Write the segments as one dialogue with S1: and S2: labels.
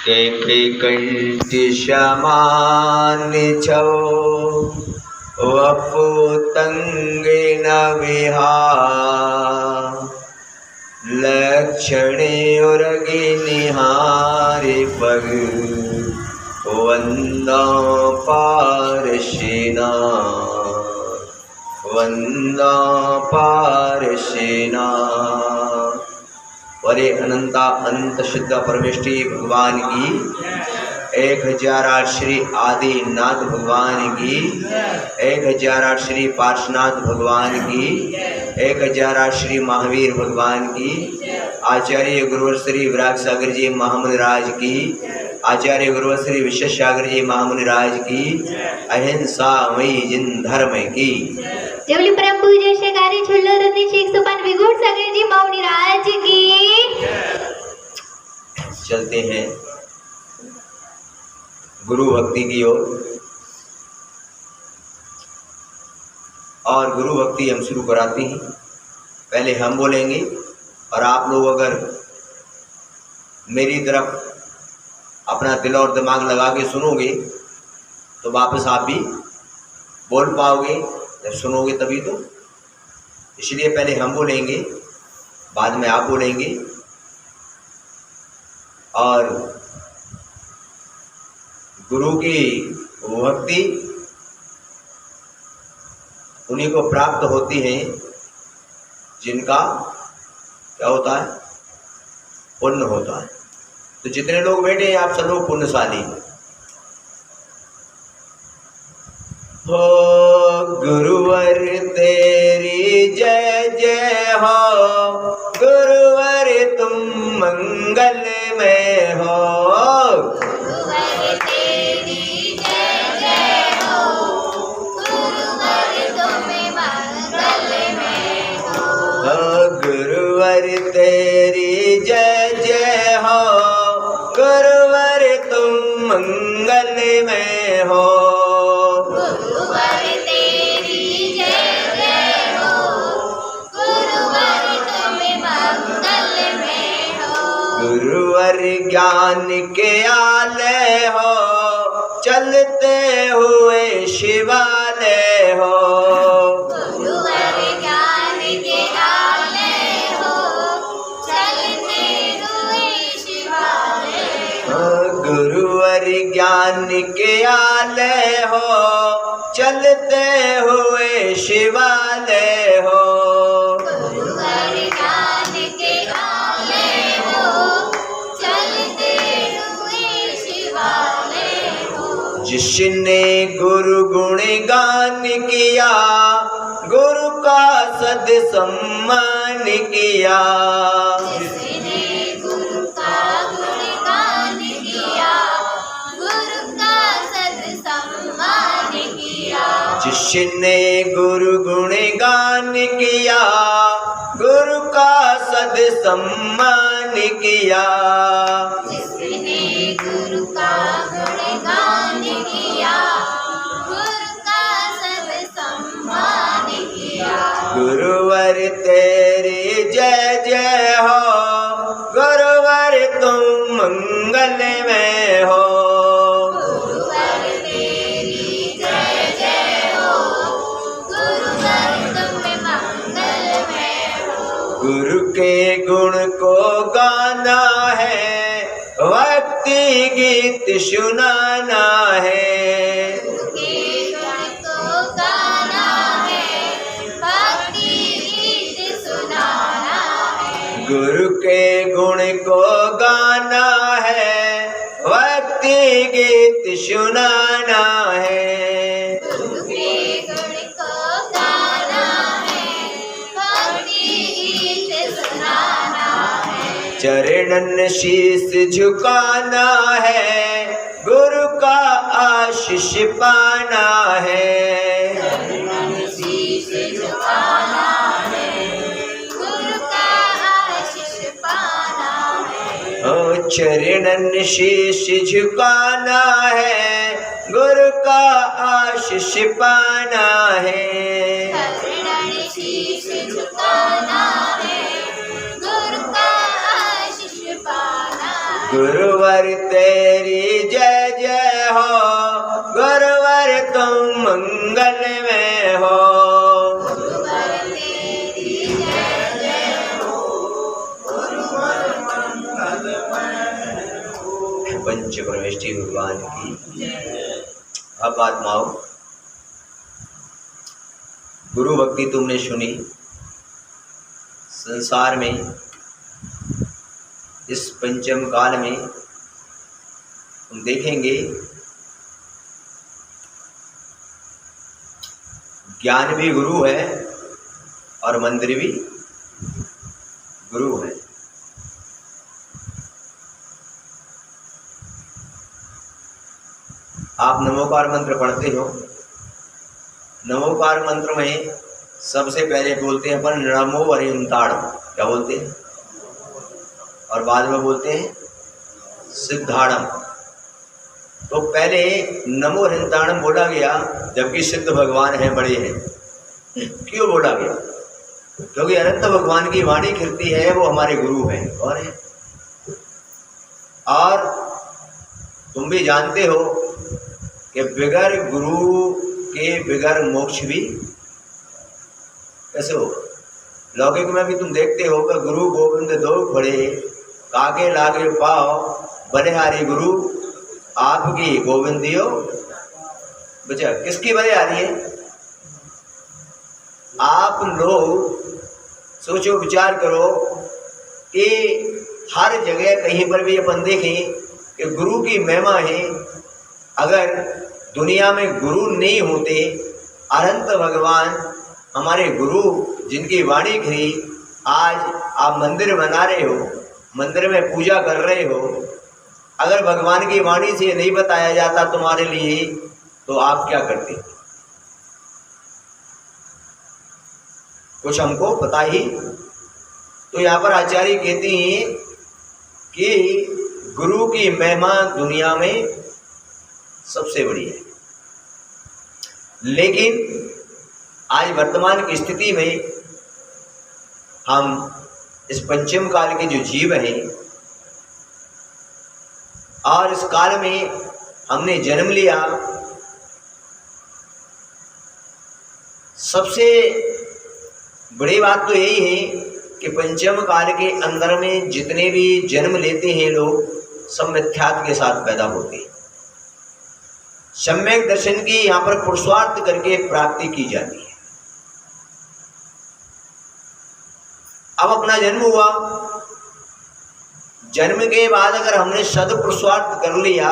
S1: के कंठ समान छो वपुतंग न विहार लक्षण उर्गी निहारे पग वंदा पारसेना वंदा पारसेना। वरे अनंता अनंत शुद्ध परमेष्टि भगवान की 1008 श्री आदिनाथ भगवान की 1008 श्री पार्श्वनाथ भगवान की 1008 श्री महावीर भगवान की आचार्य गुरुवर श्री विराग सागर जी महामुनि राज की आचार्य गुरुवर श्री विश्वेश सागर जी महामुनि राज की अहिंसा मई जिन धर्म की
S2: देवली परम पूज्य शेखारी छुल्लो रत्नी शेख सुपन विगुड़ सागर जी महामुनि राज की।
S1: चलते हैं गुरु भक्ति की ओर और गुरु भक्ति हम शुरू कराते हैं। पहले हम बोलेंगे और आप लोग अगर मेरी तरफ अपना दिल और दिमाग लगा के सुनोगे तो वापस आप भी बोल पाओगे। जब सुनोगे तभी तो, इसलिए पहले हम बोलेंगे बाद में आप बोलेंगे और गुरु की भक्ति उन्हीं को प्राप्त होती है जिनका क्या होता है, पुण्य होता है। तो जितने लोग बैठे हैं आप सब लोग पुण्यशाली हैं। हो गुरुवर तेरी जय जय हो, गुरुवर तुम मंगल में हो,
S2: गुरुवर तेरी जय जय हो, गुरुवर तुम मंगल में हो,
S1: गुरुवर तेरी जय जय हो, गुरुवर तुम मंगल में हो,
S2: गुरुवर तेरी जय जय हो, गुरुवर तुम मंगल में हो,
S1: गुरुवर ज्ञान के आलय हो, चलते हुए शिवालय हो,
S2: गुरुवर ज्ञान के आलय हो, चलते हुए शिवालय हो,
S1: गुरुवर ज्ञान के आलय हो, चलते हुए शिवालय हो,
S2: गुरुवर ज्ञान के आलय हो, चलते हुए शिवालय हो,
S1: जिसने गुरु गुण गान किया, गुरु का सद सम्मान किया,
S2: जिसने गुरु का गुणगान किया, गुरु का सत्सम्मान किया,
S1: जिसने गुरु गुण गान किया, गुरु का सद सम्मान किया,
S2: जिसने गुरु का गुणगान किया, गुरु का सत्सम्मान किया,
S1: गुरुवर तेरी जय जय हो, गुरुवर तुम मंगल में हो,
S2: गुरुवर तेरी जय जय हो, गुरुवर तुम मंगल में हो,
S1: गुरु के गुण को गाना है, भक्ति गीत सुनाना है,
S2: गुरु के गुण को गाना है, भक्ति गीत सुनाना है,
S1: गुरु के गुण को गाना है, भक्ति गीत सुनाना है,
S2: गुरु के गुण को गाना है, भक्ति गीत सुनाना है,
S1: चरणन शीस झुकाना है, गुरु का आशीष पाना है,
S2: चरणन शीश झुकाना है, गुरु का आशीष पाना है,
S1: ओ चरणन शीश झुकाना है, गुरु का आशीष पाना है,
S2: चरणन शीश झुकाना है, गुरु का आशीष पाना
S1: गुरुवर तेरी जय जय हो, गुरुवर तुम मंगल में हो। पंच परमेष्ठी भगवान की। अब आत्माओं, गुरु भक्ति तुमने सुनी। संसार में इस पंचम काल में हम देखेंगे ज्ञान भी गुरु है और मंदिर भी गुरु है। आप नमोकार मंत्र पढ़ते हो। नमोकार मंत्र में सबसे पहले बोलते हैं अपन नमो हरिहंताड़म। क्या बोलते हैं? और बाद में बोलते हैं सिद्धाड़म। तो पहले नमो हरिहंताड़म बोला गया, जबकि सिद्ध भगवान हैं, बड़े हैं। क्यों बोला गया? क्योंकि अनंत भगवान की वाणी कीर्ति है, वो हमारे गुरु हैं। और है, और तुम भी जानते हो कि बिगर गुरु के बिगर मोक्ष भी कैसे हो। लौकिक में भी तुम देखते हो कि गुरु गोविंद दो खड़े, काके लागे पाओ, बलिहारी गुरु आपकी गोविंदियो। बच्चा किसकी बलिहारी है? आप लोग सोचो, विचार करो कि हर जगह कहीं पर भी अपन देखें कि गुरु की महिमा है। अगर दुनिया में गुरु नहीं होते, अनंत भगवान हमारे गुरु जिनकी वाणी थी, आज आप मंदिर बना रहे हो, मंदिर में पूजा कर रहे हो, अगर भगवान की वाणी से नहीं बताया जाता तुम्हारे लिए, तो आप क्या करते? कुछ हमको पता ही। तो यहाँ पर आचार्य कहती हैं कि गुरु की महिमा दुनिया में सबसे बड़ी है। लेकिन आज वर्तमान की स्थिति में हम इस पंचम काल के जो जीव हैं, और इस काल में हमने जन्म लिया, सबसे बड़ी बात तो यही है कि पंचम काल के अंदर में जितने भी जन्म लेते हैं लोग, सब मिथ्यात्व के साथ पैदा होते हैं। सम्यक दर्शन की यहाँ पर पुरुषार्थ करके प्राप्ति की जाती है। अब अपना जन्म हुआ, जन्म के बाद अगर हमने सद पुरुषार्थ कर लिया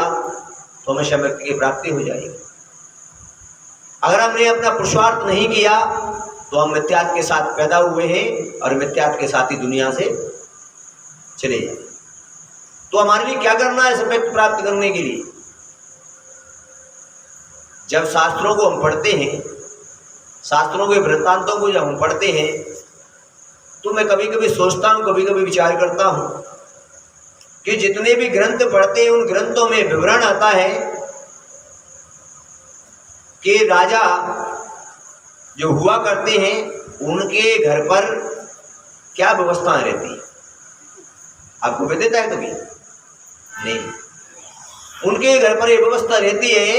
S1: तो हमें सम्यक की प्राप्ति हो जाएगी। अगर हमने अपना पुरुषार्थ नहीं किया तो हम मिथ्यात्व के साथ पैदा हुए हैं और मिथ्यात्व के साथ ही दुनिया से चले जाए। तो हमारे लिए क्या करना है सम्यक प्राप्त करने के लिए? जब शास्त्रों को हम पढ़ते हैं, शास्त्रों के वृत्तांतों को जब हम पढ़ते हैं, तो मैं कभी कभी सोचता हूँ, कभी कभी विचार करता हूँ कि जितने भी ग्रंथ पढ़ते हैं, उन ग्रंथों में विवरण आता है कि राजा जो हुआ करते हैं, उनके घर पर क्या व्यवस्थाएं रहती हैं। आपको भी देता है कभी? नहीं। उनके घर पर यह व्यवस्था रहती है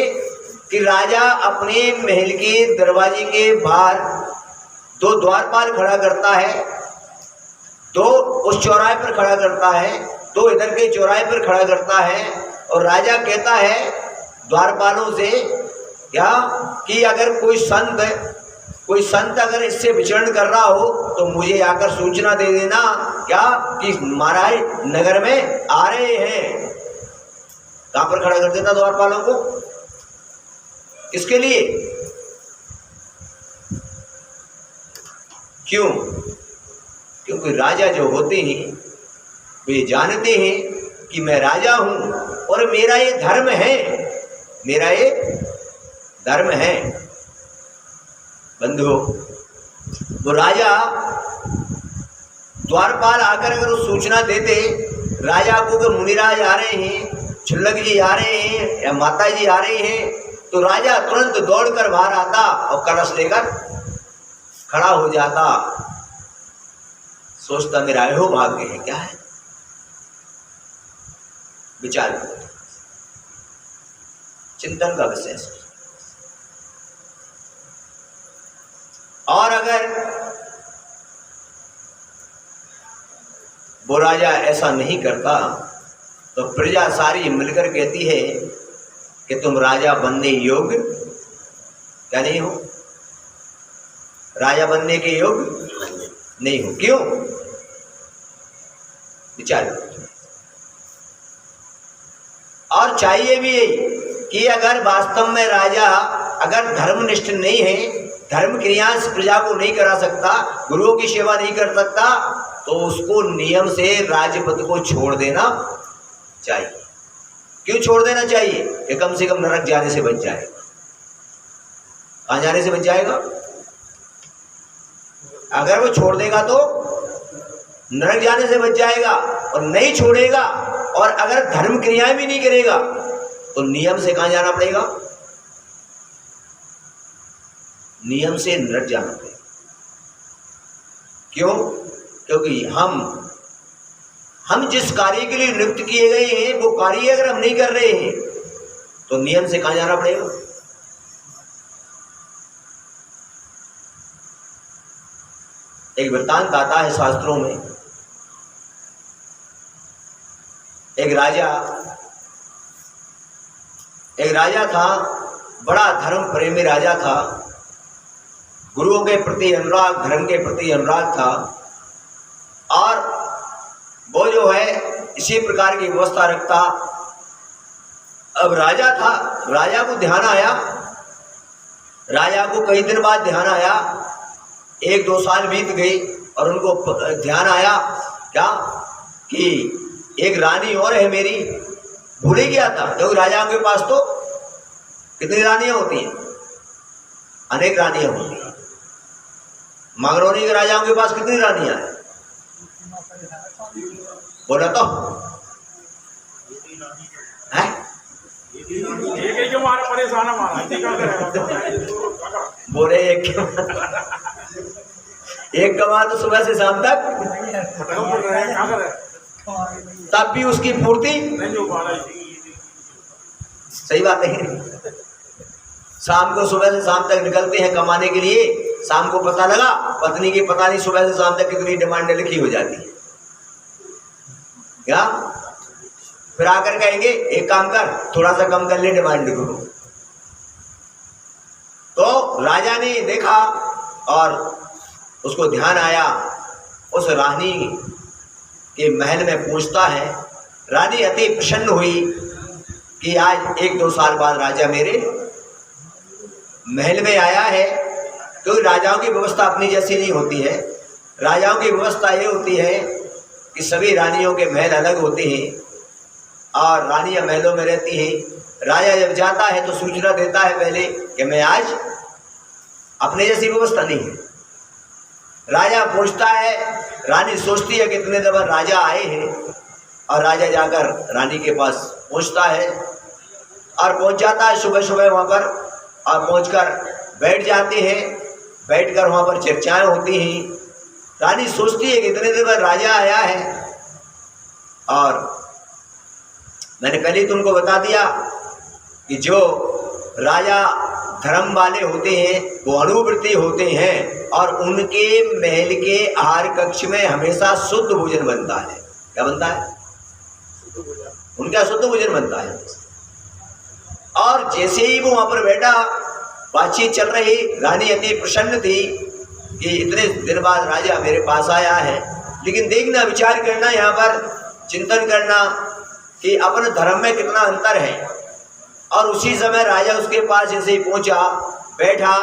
S1: कि राजा अपने महल के दरवाजे के बाहर दो द्वारपाल खड़ा करता है, दो उस चौराहे पर खड़ा करता है, दो इधर के चौराहे पर खड़ा करता है, और राजा कहता है द्वारपालों से क्या कि अगर कोई संत अगर इससे विचरण कर रहा हो तो मुझे आकर सूचना दे देना, क्या कि महाराज नगर में आ रहे हैं। कहां पर खड़ा कर देता द्वारपालों को? किसके लिए? क्यों? क्योंकि राजा जो होते हैं वे जानते हैं कि मैं राजा हूं और मेरा ये धर्म है, मेरा ये धर्म है। बंधुओं, वो राजा द्वारपाल आकर अगर वो सूचना देते राजा को कि मुनिराज आ रहे हैं, छुल्लक जी आ रहे हैं या माता जी आ रही हैं, तो राजा तुरंत दौड़कर बाहर आता और कलश लेकर खड़ा हो जाता। सोचता मेरा एहो भाग्य है। क्या है? विचार करो, चिंतन का विषय है। और अगर वो राजा ऐसा नहीं करता तो प्रजा सारी मिलकर कहती है कि तुम राजा बनने योग्य क्या नहीं हो, राजा बनने के योग्य नहीं हो। क्यों? विचार करो। और चाहिए भी यही कि अगर वास्तव में राजा अगर धर्मनिष्ठ नहीं है, धर्म क्रिया प्रजा को नहीं करा सकता, गुरुओं की सेवा नहीं कर सकता, तो उसको नियम से राजपद को छोड़ देना चाहिए। क्यों छोड़ देना चाहिए? कि कम से कम नरक जाने से बच जाएगा। कहां जाने से बच जाएगा? अगर वो छोड़ देगा तो नरक जाने से बच जाएगा, और नहीं छोड़ेगा और अगर धर्म क्रियाएं भी नहीं करेगा तो नियम से कहां जाना पड़ेगा? नियम से नरक जाना पड़ेगा। क्यों? क्योंकि हम जिस कार्य के लिए नियुक्त किए गए हैं वो कार्य अगर हम नहीं कर रहे हैं तो नियम से कहां जाना पड़ेगा? एक वृत्तांत आता है शास्त्रों में। एक राजा था, बड़ा धर्म प्रेमी राजा था, गुरुओं के प्रति अनुराग, धर्म के प्रति अनुराग था, और वो जो है इसी प्रकार की व्यवस्था रखता। अब राजा था, राजा को ध्यान आया, राजा को कई दिन बाद ध्यान आया, 1-2 साल बीत गई और उनको ध्यान आया क्या कि एक रानी और है मेरी, भूल ही गया था। क्योंकि राजाओं के पास तो कितनी रानियां होती हैं? अनेक रानियां होती हैं। मांगरोनी के राजाओं के पास कितनी रानियां हैं? बोला तो है? बोले एक कमा तो सुबह से शाम तक, तब भी उसकी पूर्ति सही बात नहीं। शाम को सुबह से शाम तक निकलते हैं कमाने के लिए, शाम को पता लगा पत्नी की पता नहीं सुबह से शाम तक कितनी डिमांड लिखी हो जाती है क्या? फिर आकर कहेंगे एक काम कर, थोड़ा सा कम कर ले डिमांड को। तो राजा ने देखा और उसको ध्यान आया, उस रानी के महल में पूछता है। रानी अति प्रसन्न हुई कि आज 1-2 साल बाद राजा मेरे महल में आया है। क्योंकि राजाओं की व्यवस्था अपनी जैसी नहीं होती है। राजाओं की व्यवस्था ये होती है कि सभी रानियों के महल अलग होते हैं और रानियां महलों में रहती हैं। राजा जब जाता है तो सूचना देता है पहले कि मैं आज, अपने जैसी व्यवस्था नहीं है। राजा पूछता है, रानी सोचती है कितने दिन राजा आए हैं, और राजा जाकर रानी के पास पहुंचता है और पहुंच जाता है सुबह सुबह वहाँ पर, और पहुंचकर बैठ जाते हैं। बैठकर वहाँ पर चर्चाएं होती हैं। रानी सोचती है कि इतने दिन बाद राजा आया है, और मैंने पहले ही तुमको बता दिया कि जो राजा धर्म वाले होते हैं वो अनुवृत्ति होते हैं, और उनके महल के आहार कक्ष में हमेशा शुद्ध भोजन बनता है। क्या बनता है? उनका शुद्ध भोजन बनता है। और जैसे ही वो वहां पर बैठा, बातचीत चल रही, रानी अति प्रसन्न थी कि इतने दिन बाद राजा मेरे पास आया है। लेकिन देखना, विचार करना, यहाँ पर चिंतन करना कि अपने धर्म में कितना अंतर है। और उसी समय राजा उसके पास जैसे ही पहुंचा, बैठा,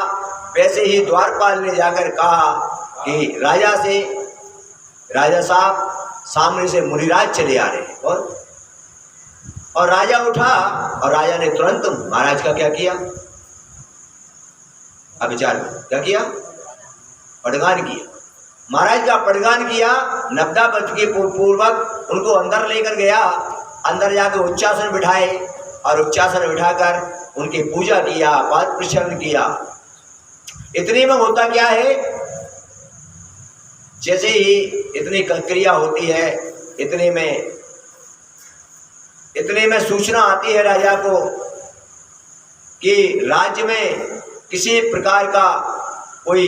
S1: वैसे ही द्वारपाल ने जाकर कहा कि राजा से, राजा साहब सामने से मुनिराज चले आ रहे हैं। और राजा उठा और राजा ने तुरंत महाराज का क्या किया? अब विचार क्या किया? पड़गान किया। महाराज का पड़गान किया। नब्दावत के पूर्वक उनको अंदर लेकर गया। अंदर जाकर उच्चासन बिठाए और उच्चासन बिठाकर उनकी पूजा किया, पाद प्रक्षालन किया। इतने में होता क्या है, जैसे ही इतनी क्रिया होती है, इतने में इतने में सूचना आती है राजा को कि राज्य में किसी प्रकार का कोई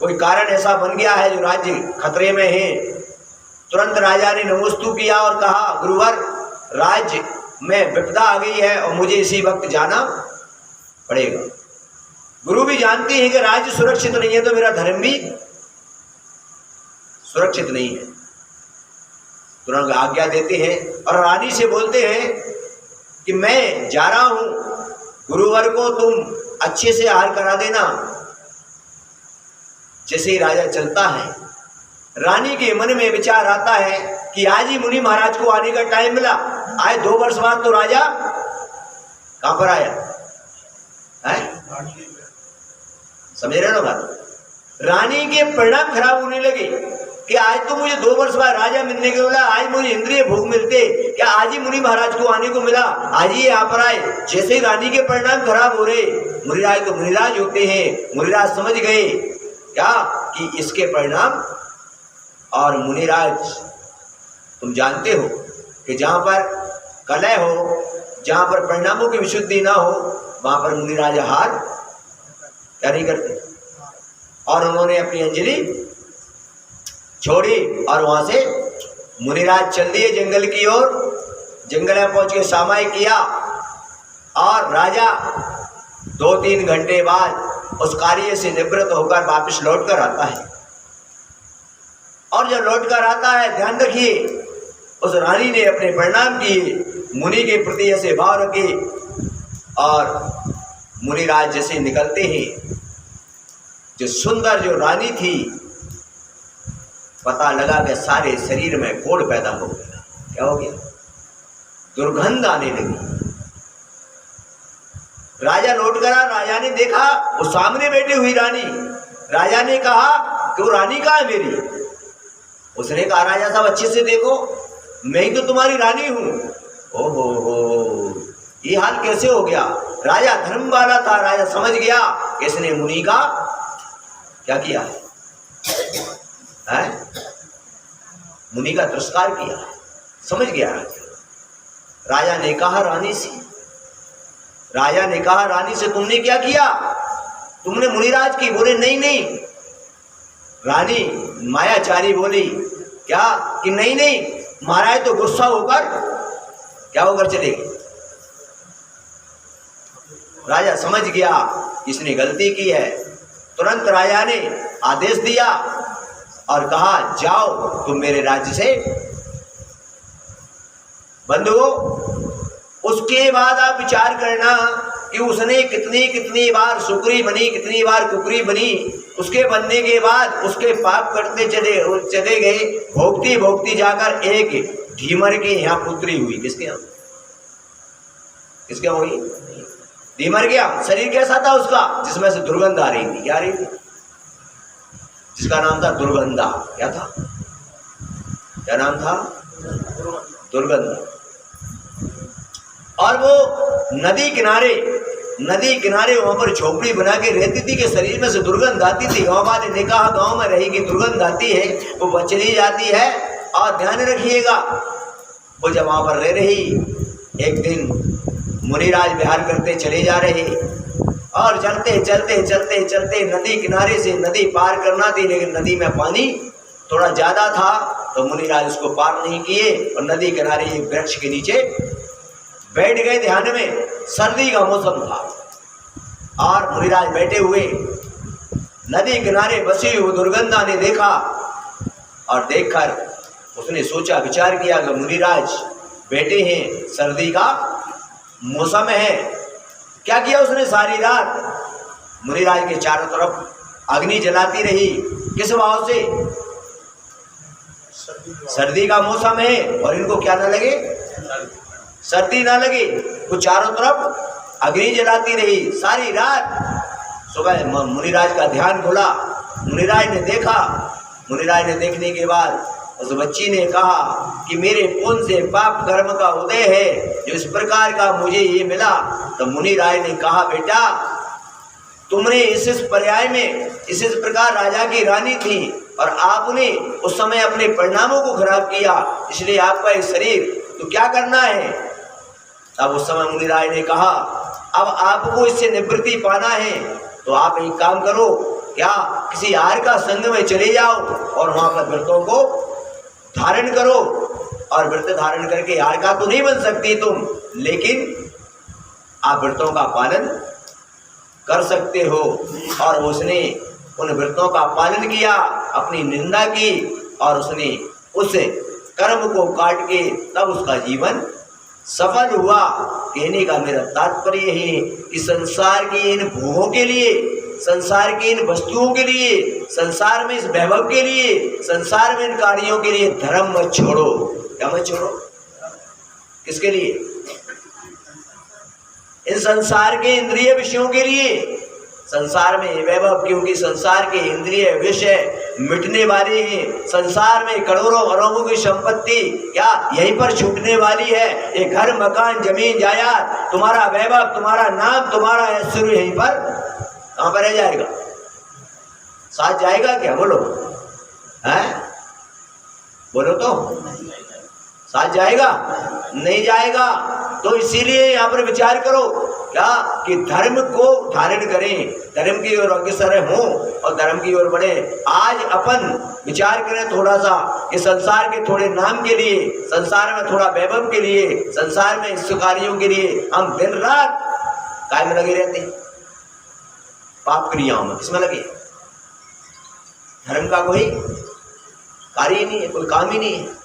S1: कारण ऐसा बन गया है जो राज्य खतरे में है। तुरंत राजा ने नमोस्तु किया और कहा, गुरुवर, राज्य में विपदा आ गई है और मुझे इसी वक्त जाना पड़ेगा। गुरु भी जानते हैं कि राज्य सुरक्षित नहीं है तो मेरा धर्म भी सुरक्षित नहीं है। तुरंत आज्ञा देते हैं और रानी से बोलते हैं कि मैं जा रहा हूं, गुरुवर को तुम अच्छे से आहार करा देना। जैसे ही राजा चलता है, रानी के मन में विचार आता है कि आज ही मुनि महाराज को आने का टाइम मिला। आए 2 वर्ष बाद तो राजा कहां पर आया है? समझ रहे हो बात? रानी के परिणाम खराब होने लगे कि आज तो मुझे 2 वर्ष बाद राजा मिलने के मिला, आज मुझे इंद्रिय भोग मिलते, क्या आज ही मुनि महाराज को आने को मिला, आज ही यहाँ पर आए। जैसे ही रानी के परिणाम खराब हो रहे, मुनिराज तो मुनिराज होते हैं, मुनिराज समझ गए क्या कि इसके परिणाम। और मुनिराज, तुम जानते हो कि जहां पर कलह हो, जहां पर परिणामों की विशुद्धि ना हो, वहां पर मुनिराज हार क्या नहीं करते। और उन्होंने अपनी अंजलि छोड़ी और वहां से मुनिराज चल दिए जंगल की ओर। जंगल में पहुंच के सामायिक किया और राजा 2-3 घंटे बाद उस कार्य से निवृत्त होकर वापस लौट कर आता है। और जब लौट कर आता है, ध्यान रखिए, उस रानी ने अपने प्रणाम किए, मुनि के प्रति ऐसे भाव रखे। और मुनिराज जैसे निकलते हैं, जो सुंदर जो रानी थी, पता लगा कि सारे शरीर में कोढ़ पैदा हो गया। क्या हो गया? दुर्गंध आने लगी। राजा लौट कर, राजा ने देखा वो सामने बैठी हुई रानी। राजा ने कहा कि वो रानी कहाँ है मेरी? उसने कहा, राजा साहब अच्छे से देखो, मैं ही तो तुम्हारी रानी हूं। ओहो, ये हाल कैसे हो गया? राजा धर्म वाला था, राजा समझ गया कि इसने मुनि का क्या किया है? मुनि का तिरस्कार किया। समझ गया राजा ने कहा रानी से, राजा ने कहा रानी से, तुमने क्या किया? तुमने मुनिराज की? बोले नहीं नहीं। रानी मायाचारी बोली क्या कि नहीं नहीं, महाराज तो गुस्सा होकर क्या होकर चले गए। राजा समझ गया इसने गलती की है। तुरंत राजा ने आदेश दिया और कहा, जाओ तुम मेरे राज्य से बंद हो। उसके बाद आप विचार करना कि उसने कितनी बार शुक्री बनी, कितनी बार कुकरी बनी। उसके बनने के बाद उसके पाप करते चले गए, भोगती भोगती जाकर एक ढीमर के यहाँ पुत्री हुई। किसके यहाँ? किसके हुई? ढीमर के यहाँ। शरीर कैसा था उसका? जिसमें से दुर्गंध आ रही थी। क्या आ रही थी? जिसका नाम था दुर्गंधा। क्या था? क्या नाम था? दुर्गंधा। और वो नदी किनारे वहां पर झोपड़ी बना के रहती थी कि शरीर में से दुर्गंध आती थी। गाँव वाले ने कहा गाँव में रहेगी, दुर्गंध आती है, वो बच नहीं जाती है। और ध्यान रखिएगा, वो जब वहां पर रह रही, एक दिन मुनिराज विहार करते चले जा रहे और चलते नदी किनारे से नदी पार करना थी, लेकिन नदी में पानी थोड़ा ज्यादा था तो मुनिराज उसको पार नहीं किए और नदी किनारे एक वृक्ष के नीचे बैठ गए ध्यान में। सर्दी का मौसम था और मुनिराज बैठे हुए, नदी किनारे बसी हुई दुर्गंधा ने देखा और देखकर उसने सोचा विचार किया कि मुनिराज बैठे हैं, सर्दी का मौसम है। क्या किया उसने? सारी रात मुनिराज के चारों तरफ अग्नि जलाती रही। किस भाव से? सर्दी का मौसम है और इनको क्या ना लगे, सर्दी ना लगे। वो चारों तरफ अग्नि जलाती रही सारी रात। सुबह मुनिराज का ध्यान खुला, मुनिराज ने देखा। मुनिराज ने देखने के बाद उस बच्ची ने कहा कि मेरे पुण्य से पाप कर्म का उदय है, जो इस प्रकार का मुझे ये मिला। तो मुनिराज ने कहा, बेटा तुमने इस पर्याय में इस प्रकार राजा की रानी थी और आपने उस समय अपने परिणामों को खराब किया, इसलिए आपका ये शरीर तो क्या करना है? तब उस समय मुनिराय ने कहा, अब आपको इससे निवृत्ति पाना है तो आप एक काम करो, क्या किसी आर्य का संग में चले जाओ और वहां पर व्रतों को धारण करो, और व्रत धारण करके आर्य का तो नहीं बन सकती तुम, लेकिन आप व्रतों का पालन कर सकते हो। और उसने उन व्रतों का पालन किया, अपनी निंदा की, और उसने उस कर्म को काट के तब उसका जीवन सफल हुआ। कहने का मेरा तात्पर्य है कि संसार की इन भोगों के लिए, संसार की इन वस्तुओं के लिए, संसार में इस वैभव के लिए, संसार में इन कार्यों के लिए धर्म मत छोड़ो। क्या मत छोड़ो? किसके लिए? इन संसार के इंद्रिय विषयों के लिए। संसार में वैभव, क्योंकि संसार के इंद्रिय विषय मिटने वाले हैं। संसार में करोड़ों अरबों की संपत्ति क्या यहीं पर छूटने वाली है। ये घर, मकान, जमीन, जायदाद, तुम्हारा वैभव, तुम्हारा नाम, तुम्हारा ऐश्वर्य यहीं पर कहां पर रह जाएगा? साथ जाएगा क्या? बोलो, हैं? बोलो तो, साथ जाएगा? नहीं जाएगा। तो इसीलिए यहाँ पर विचार करो क्या कि धर्म को धारण करें, धर्म की ओर अग्रसर हों और धर्म की ओर बढ़े। आज अपन विचार करें थोड़ा सा कि संसार के थोड़े नाम के लिए, संसार में थोड़ा वैभव के लिए, संसार में सुखारियों के लिए हम दिन रात काय में लगे रहते हैं? पाप क्रियाओं में। किसमें लगे? धर्म का कोई कार्य ही नहीं है, कोई काम ही नहीं है।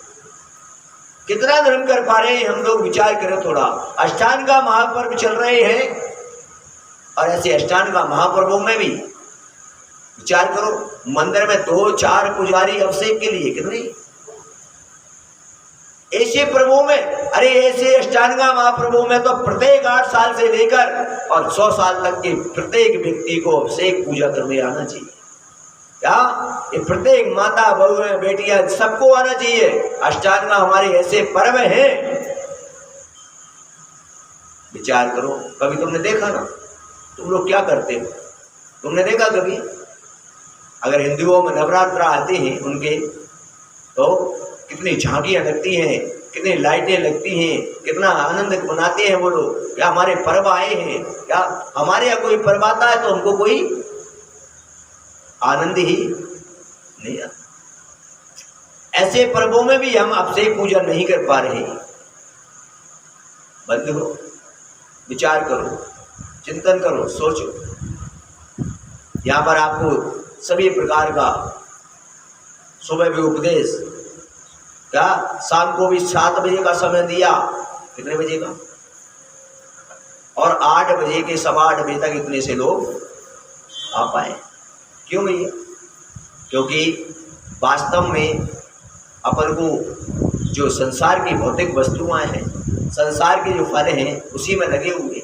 S1: कितना धर्म कर पा रहे हैं हम लोग? विचार करें थोड़ा। अष्टांग का महापर्व चल रहे हैं, और ऐसे अष्टांग का महापर्वों में भी विचार करो, मंदिर में 2-4 पुजारी अभिषेक के लिए कितने ऐसे प्रभुओं में, अरे ऐसे अष्टांगा महाप्रभुओं में तो प्रत्येक 8 साल से लेकर और 100 साल तक के प्रत्येक व्यक्ति को अभिषेक पूजा करने आना चाहिए। क्या ये प्रत्येक माता, बहू, बेटियां सबको आना चाहिए। अष्टांगा हमारे ऐसे पर्व हैं। विचार करो, कभी तुमने देखा ना तुम लोग क्या करते हो? तुमने देखा कभी? अगर हिंदुओं में नवरात्र आते हैं उनके, तो कितनी झांकियां लगती हैं, कितनी लाइटें लगती हैं, कितना आनंद मनाते हैं वो लोग। क्या हमारे पर्व आए हैं? क्या हमारे यहाँ कोई पर्व आता है तो हमको कोई आनंद ही नहीं आता। ऐसे पर्वों में भी हम अभिषेक पूजा नहीं कर पा रहे। बंद हो, विचार करो, चिंतन करो, सोचो। यहाँ पर आपको सभी प्रकार का सुबह भी उपदेश, क्या शाम को भी 7 बजे का समय दिया, कितने बजे का? और 8 बजे के 8:15 बजे तक इतने से लोग आ पाए। क्यों भैया? क्योंकि वास्तव में अपन को जो संसार की भौतिक वस्तुएं हैं, संसार के जो फल हैं, उसी में लगे हुए।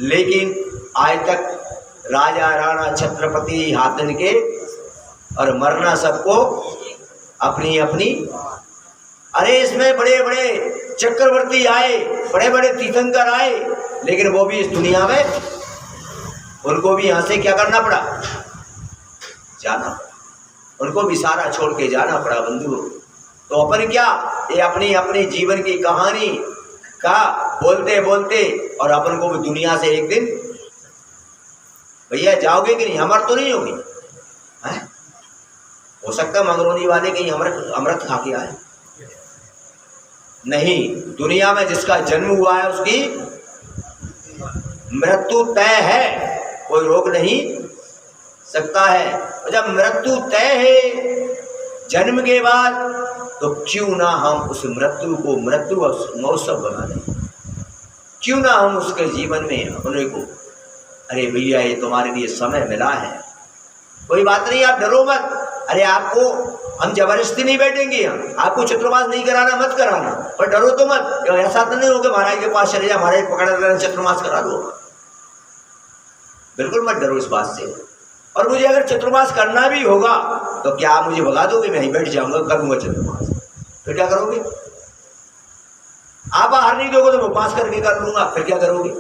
S1: लेकिन आज तक राजा, राणा, छत्रपति हाथन के, और मरना सबको अपनी अपनी। अरे इसमें बड़े बड़े चक्रवर्ती आए, बड़े बड़े तीर्थंकर आए, लेकिन वो भी इस दुनिया में, उनको भी यहाँ से क्या करना पड़ा? जाना। उनको भी सारा छोड़ के जाना पड़ा बंधु। तो अपन क्या, ये अपनी अपनी जीवन की कहानी का बोलते बोलते, और अपन को भी दुनिया से एक दिन, भैया जाओगे कि नहीं? अमर तो नहीं होगी, हैं? हो सकता है मंगरौनी वाले कहीं अमृत खा के आए। नहीं, दुनिया में जिसका जन्म हुआ है उसकी मृत्यु तय है, कोई रोक नहीं सकता है। और जब मृत्यु तय है जन्म के बाद, तो क्यों ना हम उस मृत्यु को मृत्यु महोत्सव बना दें? क्यों ना हम उसके जीवन में अपने को, अरे भैया ये तुम्हारे लिए समय मिला है, कोई बात नहीं, आप डरो मत। अरे आपको हम जबरदस्ती नहीं बैठेंगे, आपको चतुर्मास नहीं कराना, मत कराना, पर डरो तो मत। ऐसा तो नहीं होगा महाराज के पास चले जा, महाराज पकड़ चतुर्मास करा दो। बिल्कुल मत डरो इस बात से। और मुझे अगर चतुर्मास करना भी होगा तो क्या आप मुझे भगा दोगे? मैं ही बैठ जाऊंगा, करूंगा चतुर्मास। फिर क्या करोगे? आप बाहर नहीं दोगे तो मैं उपास करके कर लूंगा, फिर क्या करोगे?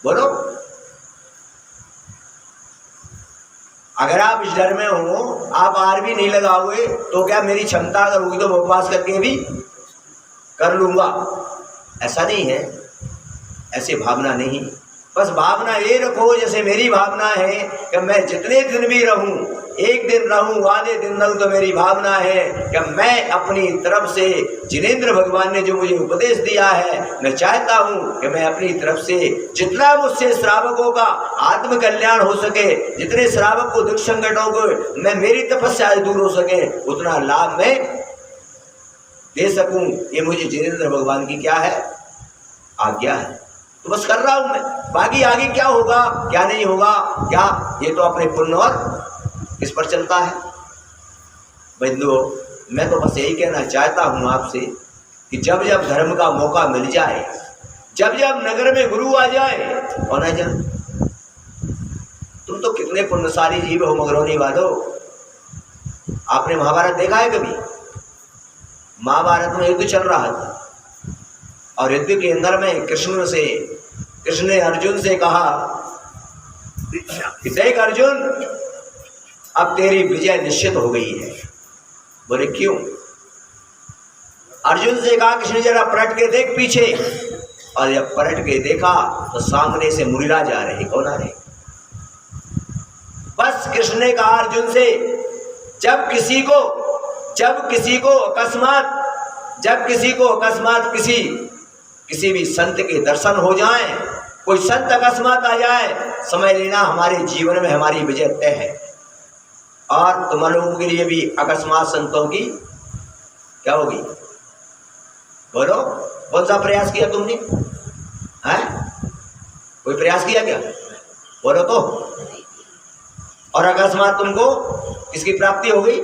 S1: बोलो। अगर आप इस डर में हो, आप आर भी नहीं लगाओगे, तो क्या मेरी क्षमता अगर होगी तो मैं उपवास करके भी कर लूँगा, ऐसा नहीं है, ऐसी भावना नहीं। बस भावना ये रखो जैसे मेरी भावना है कि मैं जितने दिन भी रहूं, एक दिन रहूं आधे दिन रहूं, तो मेरी भावना है कि मैं अपनी तरफ से जिनेंद्र भगवान ने जो मुझे उपदेश दिया है, मैं चाहता हूं कि मैं अपनी तरफ से जितना मुझसे श्रावकों का आत्म कल्याण हो सके, जितने श्रावक को दुख संकटों को मैं मेरी तपस्या से दूर हो सके, उतना लाभ मैं दे सकूं, ये मुझे जिनेंद्र भगवान की क्या है, आज्ञा है। तो बस कर रहा हूं मैं, बाकी आगे क्या होगा क्या नहीं होगा, क्या ये तो अपने पुण्य और इस पर चलता है। बंधुओं, मैं तो बस यही कहना चाहता हूं आपसे कि जब जब धर्म का मौका मिल जाए, जब जब नगर में गुरु आ जाए और न जाए, तुम तो कितने पुण्यशाली जीव हो मगरौनी वालों। आपने महाभारत देखा है कभी? महाभारत में युद्ध चल रहा था और युद्ध के अंदर में कृष्ण ने अर्जुन से कहा कि देख अर्जुन, अब तेरी विजय निश्चित हो गई है। बोले क्यों? अर्जुन से कहा कृष्ण जरा पलट के देख पीछे, और जब पलट के देखा तो सामने से मुनिराज आ रहे। कौन आ रहे? बस कृष्ण ने कहा अर्जुन से, जब किसी को अकस्मात किसी भी संत के दर्शन हो जाए, कोई संत अकस्मात आ जाए, समझ लेना हमारे जीवन में हमारी विजय तय है। और तुम लोगों के लिए भी अकस्मात संतों की क्या होगी? बोलो, कौन सा प्रयास किया तुमने? हैं? कोई प्रयास किया क्या? बोलो तो। और अकस्मात तुमको किसकी प्राप्ति हो गई?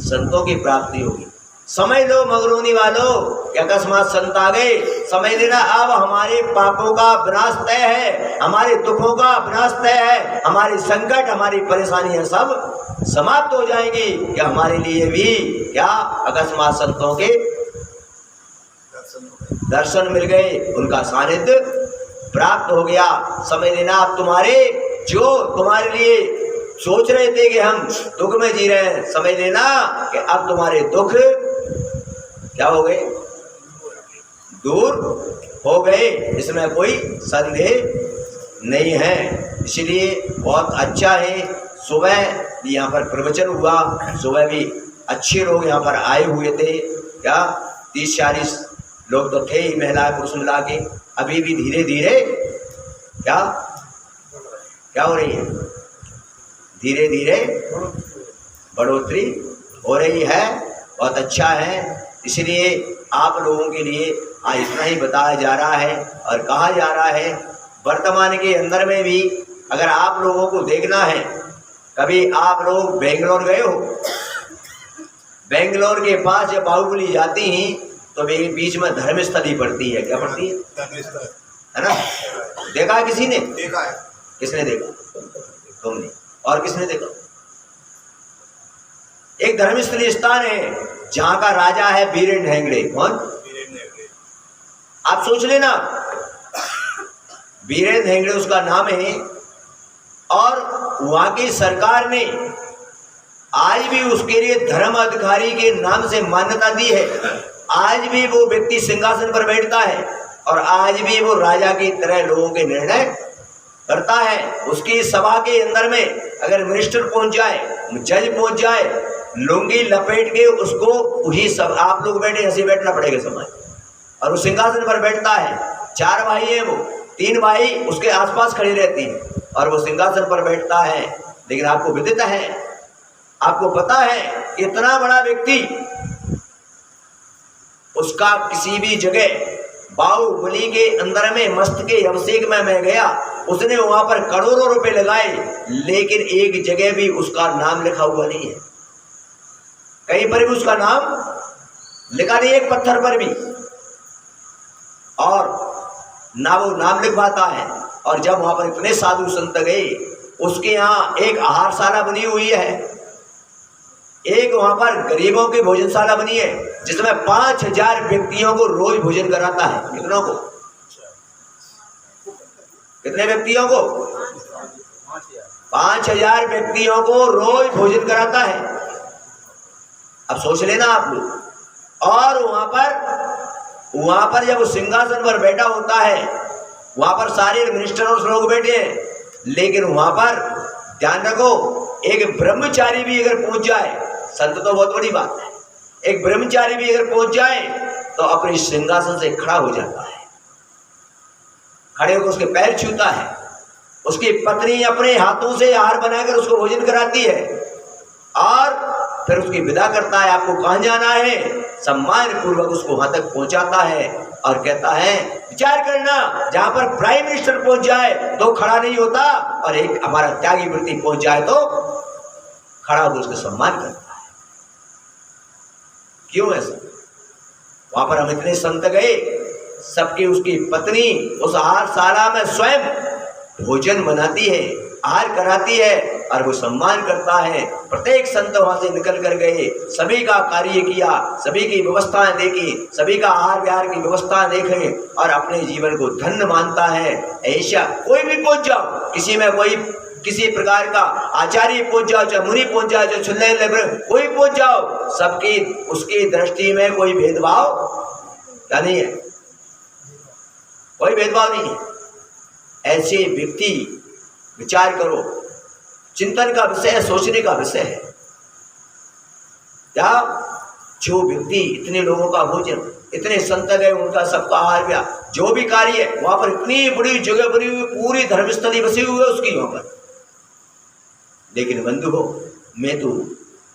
S1: संतों की प्राप्ति होगी। समझ लो मगरौनी वालों, अकस्मात संत आ गए, समझ लेना अब हमारे पापों का विनाश तय है, हमारे दुखों का विनाश तय है, हमारे संकट हमारी परेशानियां सब समाप्त हो जाएंगी। क्या हमारे लिए भी क्या अकस्मात संतों के दर्शन मिल गए, उनका सानिध्य प्राप्त हो गया। समझ लेना अब तुम्हारे लिए सोच रहे थे कि हम दुख में जी रहे हैं, समझ लेना कि अब तुम्हारे दुख क्या हो गए? दूर हो गए, इसमें कोई संदेह नहीं है। इसलिए बहुत अच्छा है, सुबह यहाँ पर प्रवचन हुआ, सुबह भी अच्छे लोग यहाँ पर आए हुए थे, क्या 30-40 लोग तो थे ही, महिला पुरुष मिला के। अभी भी धीरे धीरे क्या हो रही है? धीरे धीरे बढ़ोतरी हो रही है, बहुत अच्छा है। इसलिए आप लोगों के लिए आज इतना ही बताया जा रहा है और कहा जा रहा है। वर्तमान के अंदर में भी अगर आप लोगों को देखना है, कभी आप लोग बेंगलोर गए हो? बेंगलोर के पास जब बाहुबली जाती हैं तो बीच में धर्मस्थली पड़ती है। क्या पड़ती है ना? देखा किसी ने? देखा है। किसने देखा? तुमने। और किसने देखा? एक धर्मस्थली स्थान है जहां का राजा है वीरेंद्र हेगड़े। कौन? आप सोच लेना, वीरेंद्र हेगड़े उसका नाम है। और वहां की सरकार ने आज भी उसके लिए धर्म अधिकारी के नाम से मान्यता दी है। आज भी वो व्यक्ति सिंहासन पर बैठता है और आज भी वो राजा की तरह लोगों के निर्णय करता है। उसकी सभा के अंदर में अगर मिनिस्टर पहुंच जाए, जज पहुंच जाए, लुंगी लपेट के उसको वही सब आप लोग बैठे ऐसे बैठना पड़ेगा समाज। और वो सिंहासन पर बैठता है। 4 भाई है, वो 3 भाई उसके आसपास खड़ी रहती है और वो सिंहासन पर बैठता है। लेकिन आपको विदित है, आपको पता है इतना बड़ा व्यक्ति, उसका किसी भी जगह बाहुबली के अंदर में मस्त के अभिषेक में मैं गया, उसने वहां पर करोड़ों रुपए लगाए, लेकिन एक जगह भी उसका नाम लिखा हुआ नहीं है। कहीं पर भी उसका नाम लिखा नहीं, एक पत्थर पर भी। और ना वो नाम लिखवाता है। और जब वहां पर इतने साधु संत गए, उसके यहाँ एक आहारशाला बनी हुई है, एक वहां पर गरीबों की भोजनशाला बनी है, जिसमें 5000 व्यक्तियों को रोज भोजन कराता है। कितनों को? कितने व्यक्तियों को? 5000 व्यक्तियों को रोज भोजन कराता है। अब सोच लेना आप लोग, और वहां पर जब वो सिंहासन पर बैठा होता है, वहां पर सारे मिनिस्टर और लोग बैठे हैं, लेकिन वहां पर ध्यान रखो, एक ब्रह्मचारी भी अगर पहुंच जाए, संत तो बहुत बड़ी बात है, एक ब्रह्मचारी भी अगर पहुंच जाए तो अपने सिंहासन से खड़ा हो जाता है, खड़े होकर उसके पैर छूता है, उसकी पत्नी अपने हाथों से आहार बनाकर उसको भोजन कराती है और फिर उसकी विदा करता है, आपको कहां जाना है, सम्मान पूर्वक उसको वहां तक पहुंचाता है और कहता है विचार करना, जहां पर प्राइम मिनिस्टर पहुंच जाए तो खड़ा नहीं होता और एक हमारा त्यागी व्यक्ति पहुंच जाए तो खड़ा होकर उसका सम्मान करता है। क्यों ऐसा? वहां पर हम इतने संत गए, सबकी उसकी पत्नी उस आहारशाला में स्वयं भोजन बनाती है, आहार कराती है और वो सम्मान करता है। प्रत्येक संत वहां से निकल कर गए, सभी का कार्य किया, सभी की व्यवस्थाएं देखी, सभी का आहार विहार की व्यवस्थाएं देखे और अपने जीवन को धन्य मानता है। ऐसा कोई भी पहुंच जाओ, किसी में कोई किसी प्रकार का आचार्य पहुंच जाओ, चाहे मुनि पहुंच जाओ, चाहे छुल्ले कोई पहुंच जाओ, सबकी उसकी दृष्टि में कोई भेदभाव क्या नहीं है, कोई भेदभाव नहीं है। ऐसे व्यक्ति विचार करो, चिंतन का विषय है, सोचने का विषय है। क्या जो व्यक्ति इतने लोगों का भोजन, इतने संत गए, उनका सबका आहार व्या, जो भी कार्य है वहां पर इतनी बड़ी जगह बनी हुई, पूरी धर्मस्थली बसी हुई है उसकी वहां पर, लेकिन बंधु हो, मैं तो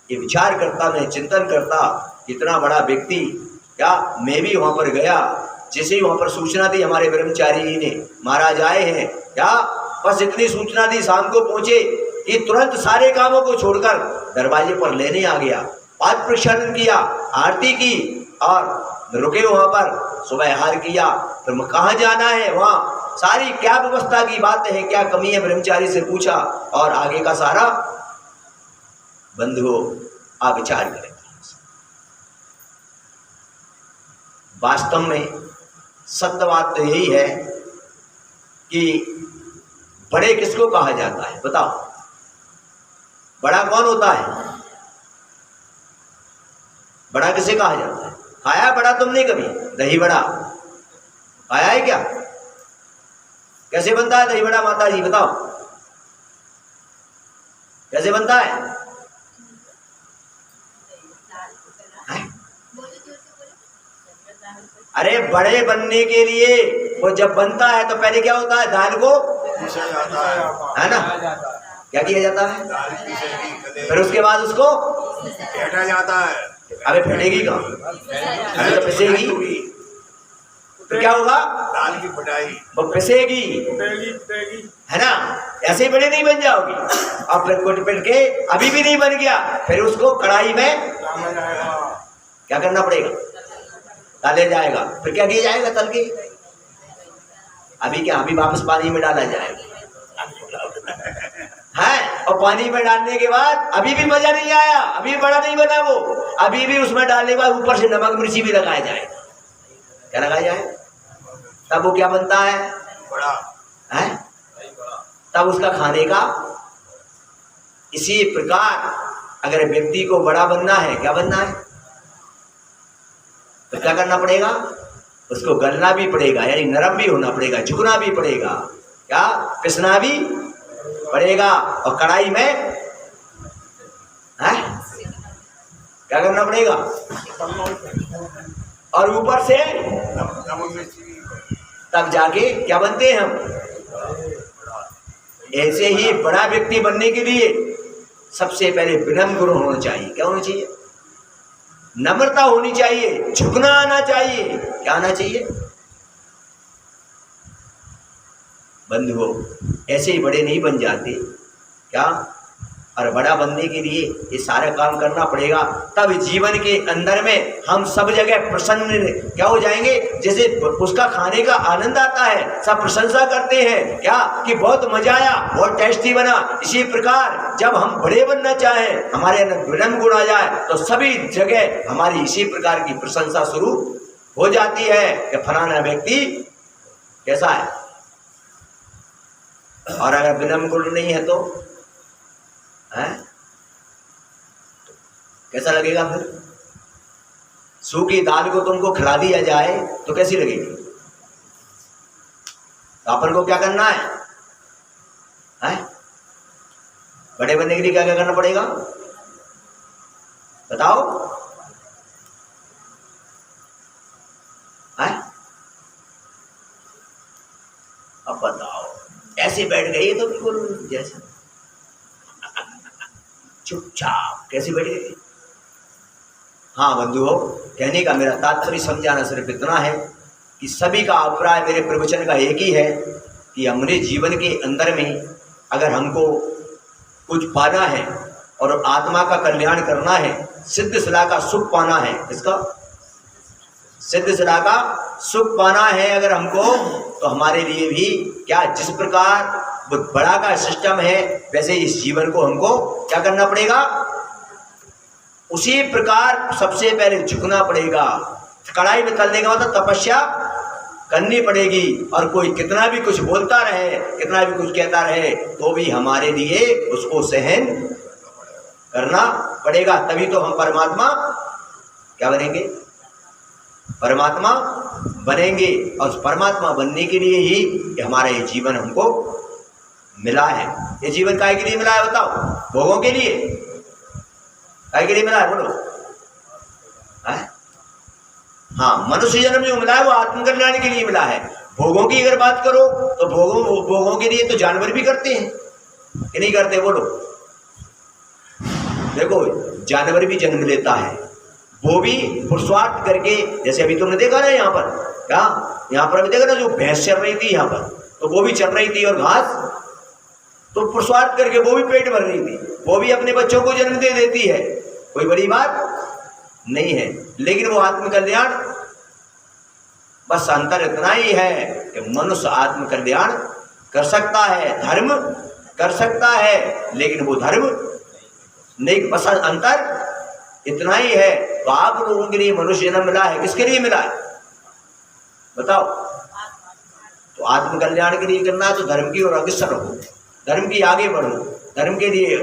S1: ये विचार करता, मैं चिंतन करता, इतना बड़ा व्यक्ति, क्या मैं भी वहां पर गया, जैसे ही वहां पर सूचना दी हमारे ब्रह्मचारी ने, महाराज आए हैं, क्या बस इतनी सूचना दी, शाम को पहुंचे कि तुरंत सारे कामों को छोड़कर दरवाजे पर लेने आ गया, पाद प्रक्षालन किया, आरती की और रुके वहां पर, सुबह आहार किया, फिर कहाँ जाना है, वहां सारी क्या व्यवस्था की बात है, क्या कमी है, ब्रह्मचारी से पूछा और आगे का सारा बंधुओं आप विचार करें। वास्तव में सत्य बात तो यही है कि बड़े किसको कहा जाता है, बताओ, बड़ा कौन होता है? बड़ा किसे कहा जाता है? खाया बड़ा तुमने कभी? दही बड़ा खाया है क्या? कैसे बनता है दही बड़ा, माता जी बताओ, कैसे बनता है? अरे बड़े बनने के लिए वो जब बनता है तो पहले क्या होता है, दाल को है ना, क्या किया जाता है, फिर उसके बाद उसको
S3: फेंटा जाता है।
S1: अबे फेंटेगी कहाँ, अरे तो पिसेगी, तो क्या होगा,
S3: दाल की फटाई,
S1: वो पिसेगी है ना, ऐसे ही बड़े नहीं बन जाओगी। अब फिर कुट पिट के अभी भी नहीं बन गया, फिर उसको कढ़ाई में क्या करना पड़ेगा, डाले जाएगा, फिर क्या किया जाएगा, तल के अभी क्या, अभी वापस पानी में डाला जाएगा है, और पानी में डालने के बाद अभी भी मजा नहीं आया, अभी बड़ा नहीं बना वो, अभी भी उसमें डालने के बाद ऊपर से नमक मिर्ची भी लगाया जाएगा, क्या लगाया जाए, तब वो क्या बनता है,
S3: बड़ा
S1: है, तब उसका खाने का। इसी प्रकार अगर व्यक्ति को बड़ा बनना है, क्या बनना है, तो क्या करना पड़ेगा, उसको गलना भी पड़ेगा, यानी नरम भी होना पड़ेगा, झुकना भी पड़ेगा, क्या पिसना भी पड़ेगा, और कढ़ाई में है क्या करना पड़ेगा, और ऊपर से तब जाके क्या बनते हैं हम। ऐसे ही बड़ा व्यक्ति बनने के लिए सबसे पहले विनम्र गुण होना चाहिए, क्या होना चाहिए, नम्रता होनी चाहिए, झुकना आना चाहिए, क्या आना चाहिए बंधुओं, ऐसे ही बड़े नहीं बन जाते, क्या, और बड़ा बनने के लिए ये सारा काम करना पड़ेगा, तब जीवन के अंदर में हम सब जगह प्रसन्न क्या हो जाएंगे, जैसे उसका खाने का आनंद आता है, सब प्रशंसा करते हैं, क्या कि बहुत मजा आया, बहुत टेस्टी बना। इसी प्रकार जब हम बड़े बनना चाहें, हमारे अंदर विनम्र गुण आ जाए, तो सभी जगह हमारी इसी प्रकार की प्रशंसा शुरू हो जाती है कि फलाना व्यक्ति कैसा है। और अगर विनम्र गुण नहीं है तो है कैसा लगेगा, फिर सूखी दाल को तुमको खिला दिया जाए तो कैसी लगेगी? तो अपन को क्या करना है? बड़े बनने के लिए क्या क्या करना पड़ेगा बताओ? अब बताओ, ऐसे बैठ गए तो बिल्कुल जैसे चुपचाप कैसे बैठ गए? हाँ बंधुओं, कहने का मेरा तात्पर्य समझाना सिर्फ इतना है कि सभी का अभिप्राय मेरे प्रवचन का एक ही है कि हमने जीवन के अंदर में अगर हमको कुछ पाना है और आत्मा का कल्याण करना है, सिद्ध सलाह का सुख पाना है, इसका सिद्ध सलाह का सुख पाना है अगर हमको, तो हमारे लिए भी क्या जिस प्रकार बड़ा का सिस्टम है वैसे इस जीवन को हमको क्या करना पड़ेगा? उसी प्रकार सबसे पहले झुकना पड़ेगा। कड़ाई में तलने का मतलब तपस्या करनी पड़ेगी। और कोई कितना भी कुछ बोलता रहे, कितना भी कुछ कहता रहे, तो भी हमारे लिए उसको सहन करना पड़ेगा। तभी तो हम परमात्मा क्या बनेंगे? परमात्मा बनेंगे। और उस परमात्मा बनने के लिए ही हमारा ये जीवन हमको मिला है। ये जीवन काहे के लिए मिला है बताओ? भोगों के लिए? काहे के लिए मिला है बोलो? हाँ, मनुष्य जन्म जो मिला है वो आत्मकल्याण के लिए मिला है। भोगों की अगर बात करो तो भोगों के लिए तो जानवर भी करते हैं कि नहीं करते बोलो? देखो, जानवर भी जन्म लेता है, वो भी पुरुषार्थ करके, जैसे अभी तुमने देखा ना यहाँ पर, क्या यहाँ पर अभी देखा ना जो भैंस चल रही थी यहाँ पर, तो वो भी चल रही थी और घास तो पुरुषार्थ करके वो भी पेट भर रही थी, वो भी अपने बच्चों को जन्म दे देती है, कोई बड़ी बात नहीं है। लेकिन वो आत्मकल्याण, बस अंतर इतना ही है कि मनुष्य आत्मकल्याण कर सकता है, धर्म कर सकता है, लेकिन वो धर्म नहीं। बस अंतर इतना ही है। तो आप लोगों के लिए मनुष्य जन्म मिला है, किसके लिए मिला है बताओ? तो आत्मकल्याण के लिए करना है तो धर्म की ओर अग्रसर रहो, धर्म की आगे बढ़ो, धर्म के लिए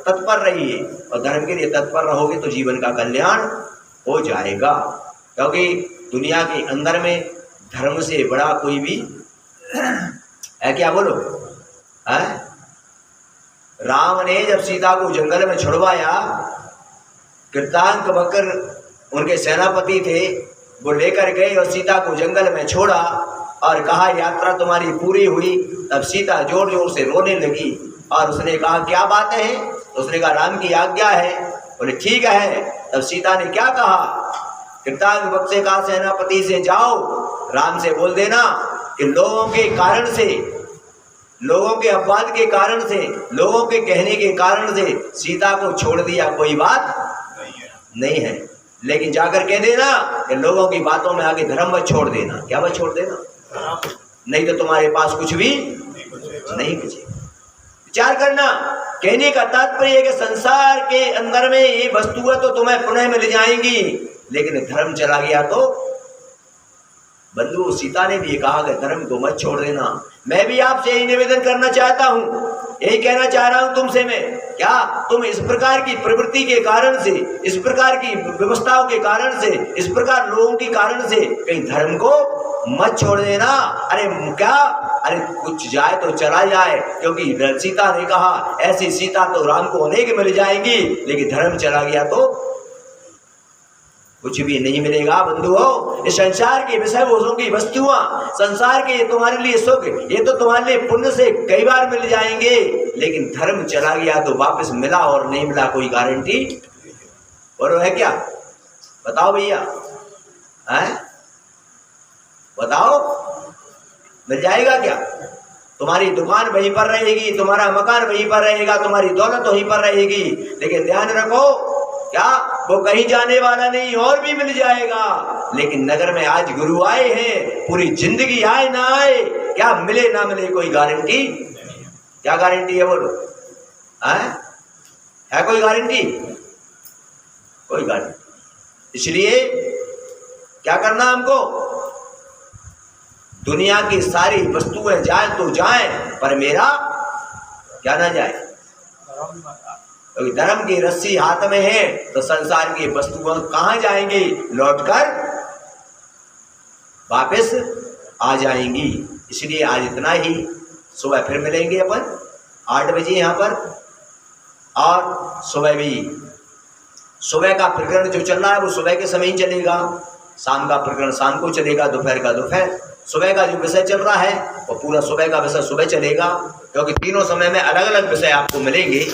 S1: तत्पर रहिए। और धर्म के लिए तत्पर रहोगे तो जीवन का कल्याण हो जाएगा। क्योंकि दुनिया के अंदर में धर्म से बड़ा कोई भी है क्या बोलो? है? राम ने जब सीता को जंगल में छुड़वाया, कृतांक बकर उनके सेनापति थे, वो लेकर गए और सीता को जंगल में छोड़ा और कहा यात्रा तुम्हारी पूरी हुई। तब सीता जोर जोर से रोने लगी और उसने कहा क्या बात है? तो उसने कहा राम की आज्ञा है। बोले ठीक है। तब सीता ने क्या कहा? कृतांक बक से कहा सेनापति से जाओ, राम से बोल देना कि लोगों के कारण से, लोगों के अपवाद के कारण से, लोगों के कहने के कारण से सीता को छोड़ दिया, कोई बात नहीं है। लेकिन जाकर कह देना कि लोगों की बातों में आगे धर्म मत छोड़ देना। क्या मत छोड़ देना? नहीं तो तुम्हारे पास कुछ भी नहीं बचेगा। विचार करना। कहने का तात्पर्य है कि संसार के अंदर में ये वस्तुएं तो तुम्हें पुनः मिल जाएंगी, लेकिन धर्म चला गया तो? बंधु, सीता ने भी कहा कि धर्म को मत छोड़ देना। मैं भी आपसे यही निवेदन करना चाहता हूं, यही कहना चाह रहा हूं तुमसे मैं। क्या तुम इस प्रकार की प्रवृत्ति के कारण से, इस प्रकार की व्यवस्थाओं के कारण से, इस प्रकार लोगों के कारण से कहीं धर्म को मत छोड़ देना। अरे क्या, अरे कुछ जाए तो चला जाए, क्योंकि सीता ने कहा ऐसी सीता तो राम को अनेक मिल जाएंगी, लेकिन धर्म चला गया तो कुछ भी नहीं मिलेगा। बंधुओं, इस संसार के विषय भोगों की वस्तुआं, संसार के तुम्हारे लिए सुख, ये तो तुम्हारे लिए पुण्य से कई बार मिल जाएंगे, लेकिन धर्म चला गया तो वापस मिला और नहीं मिला कोई गारंटी और है क्या? बताओ भैया, हैं? बताओ, मिल जाएगा क्या? तुम्हारी दुकान वहीं पर रहेगी, तुम्हारा मकान वहीं पर रहेगा, तुम्हारी दौलत वहीं पर रहेगी, लेकिन ध्यान रखो क्या वो कहीं जाने वाला नहीं, और भी मिल जाएगा। लेकिन नगर में आज गुरु आए हैं, पूरी जिंदगी आए ना आए, क्या मिले ना मिले कोई गारंटी? क्या गारंटी है बोलो? है कोई गारंटी? कोई गारंटी। इसलिए क्या करना हमको? दुनिया की सारी वस्तुएं जाए तो जाए, पर मेरा क्या ना जाए? क्योंकि धर्म की रस्सी हाथ में है तो संसार की वस्तुएं कहाँ जाएंगी, लौटकर वापस आ जाएंगी। इसलिए आज इतना ही, सुबह फिर मिलेंगे अपन 8 बजे यहाँ पर। और सुबह भी, सुबह का प्रकरण जो चल रहा है वो सुबह के समय ही चलेगा, शाम का प्रकरण शाम को चलेगा, दोपहर का दोपहर। सुबह का जो विषय चल रहा है वो पूरा सुबह का विषय सुबह चलेगा, क्योंकि तीनों समय में अलग अलग विषय आपको मिलेंगे।